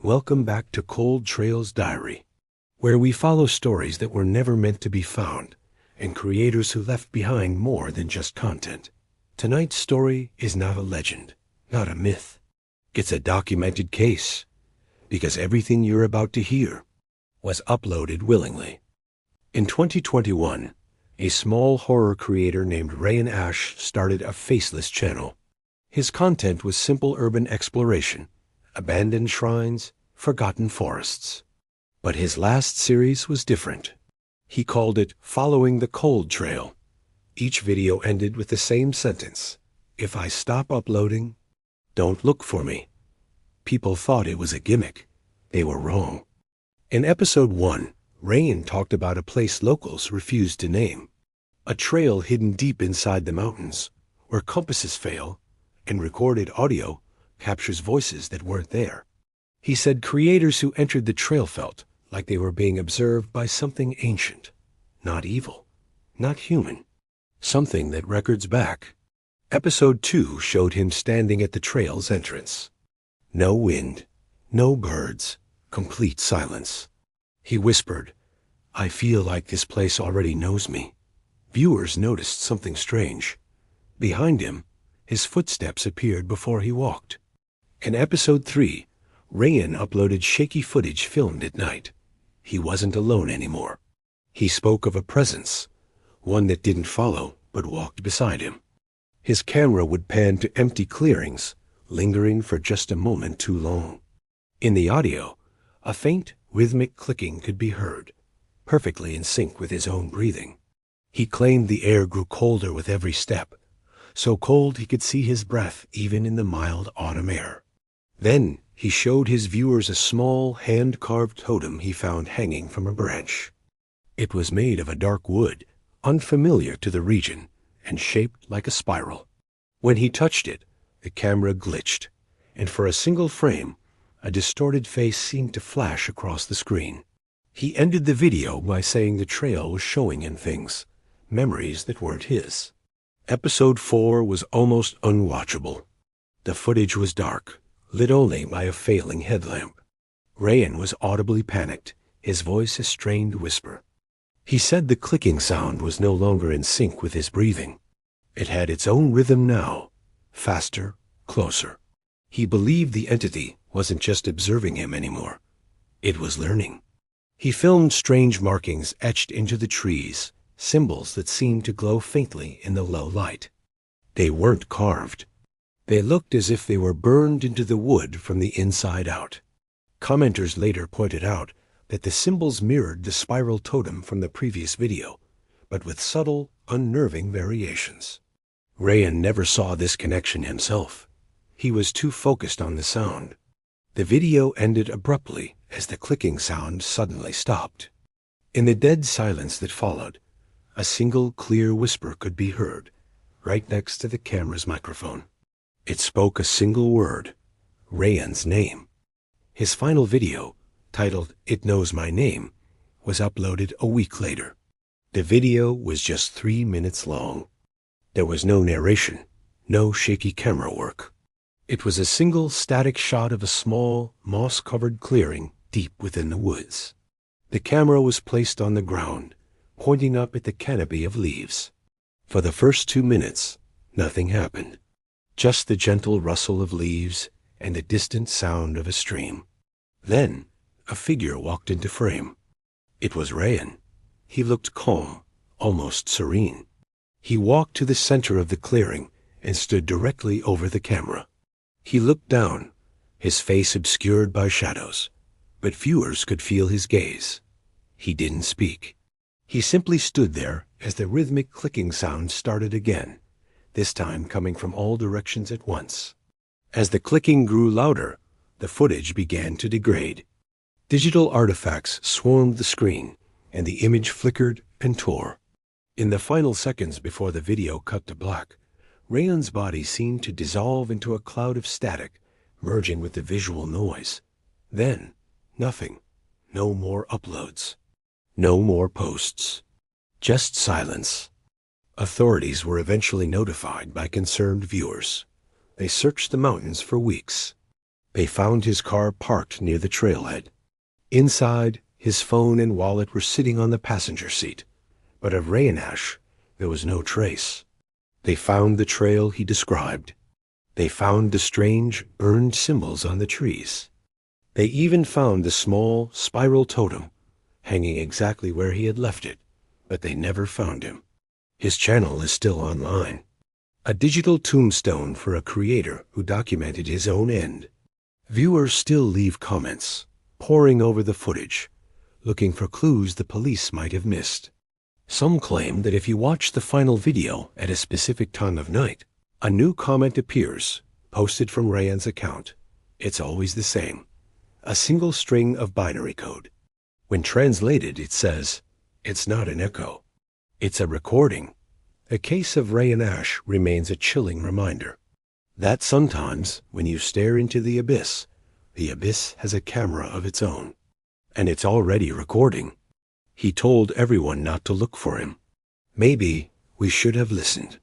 Welcome back to Cold Trail's Diary, where we follow stories that were never meant to be found and creators who left behind more than just content. Tonight's story is not a legend, not a myth. It's a documented case, because everything you're about to hear was uploaded willingly. In 2021, a small horror creator named Ryan Ash started a faceless channel. His content was simple urban exploration, abandoned shrines, forgotten forests. But his last series was different. He called it Following the Cold Trail. Each video ended with the same sentence: "If I stop uploading, don't look for me." People thought it was a gimmick. They were wrong. In episode 1, Ryan talked about a place locals refused to name. A trail hidden deep inside the mountains, where compasses fail, and recorded audio captures voices that weren't there. He said creators who entered the trail felt like they were being observed by something ancient, not evil, not human, something that records back. Episode 2 showed him standing at the trail's entrance. No wind, no birds, complete silence. He whispered, "I feel like this place already knows me." Viewers noticed something strange. Behind him, his footsteps appeared before he walked. In episode 3, Ryan uploaded shaky footage filmed at night. He wasn't alone anymore. He spoke of a presence, one that didn't follow but walked beside him. His camera would pan to empty clearings, lingering for just a moment too long. In the audio, a faint, rhythmic clicking could be heard, perfectly in sync with his own breathing. He claimed the air grew colder with every step, so cold he could see his breath even in the mild autumn air. Then he showed his viewers a small, hand-carved totem he found hanging from a branch. It was made of a dark wood, unfamiliar to the region, and shaped like a spiral. When he touched it, the camera glitched, and for a single frame, a distorted face seemed to flash across the screen. He ended the video by saying the trail was showing him things, memories that weren't his. Episode 4 was almost unwatchable. The footage was dark, lit only by a failing headlamp. Ryan was audibly panicked, his voice a strained whisper. He said the clicking sound was no longer in sync with his breathing. It had its own rhythm now, faster, closer. He believed the entity wasn't just observing him anymore. It was learning. He filmed strange markings etched into the trees, symbols that seemed to glow faintly in the low light. They weren't carved. They looked as if they were burned into the wood from the inside out. Commenters later pointed out that the symbols mirrored the spiral totem from the previous video, but with subtle, unnerving variations. Ryan never saw this connection himself. He was too focused on the sound. The video ended abruptly as the clicking sound suddenly stopped. In the dead silence that followed, a single clear whisper could be heard, right next to the camera's microphone. It spoke a single word, Ryan's name. His final video, titled "It Knows My Name," was uploaded a week later. The video was just 3 minutes long. There was no narration, no shaky camera work. It was a single static shot of a small, moss-covered clearing deep within the woods. The camera was placed on the ground, pointing up at the canopy of leaves. For the first 2 minutes, nothing happened. Just the gentle rustle of leaves and the distant sound of a stream. Then, a figure walked into frame. It was Ryan. He looked calm, almost serene. He walked to the center of the clearing and stood directly over the camera. He looked down, his face obscured by shadows, but viewers could feel his gaze. He didn't speak. He simply stood there as the rhythmic clicking sound started again, this time coming from all directions at once. As the clicking grew louder, the footage began to degrade. Digital artifacts swarmed the screen, and the image flickered and tore. In the final seconds before the video cut to black, Ryan's body seemed to dissolve into a cloud of static, merging with the visual noise. Then, nothing. No more uploads. No more posts. Just silence. Authorities were eventually notified by concerned viewers. They searched the mountains for weeks. They found his car parked near the trailhead. Inside, his phone and wallet were sitting on the passenger seat, but of Ray and Ash, there was no trace. They found the trail he described. They found the strange, burned symbols on the trees. They even found the small, spiral totem, hanging exactly where he had left it, but they never found him. His channel is still online. A digital tombstone for a creator who documented his own end. Viewers still leave comments, poring over the footage, looking for clues the police might have missed. Some claim that if you watch the final video at a specific time of night, a new comment appears, posted from Rayan's account. It's always the same. A single string of binary code. When translated, it says, "It's not an echo. It's a recording." The case of Ray and Ash remains a chilling reminder that sometimes, when you stare into the abyss has a camera of its own, and it's already recording. He told everyone not to look for him. Maybe we should have listened.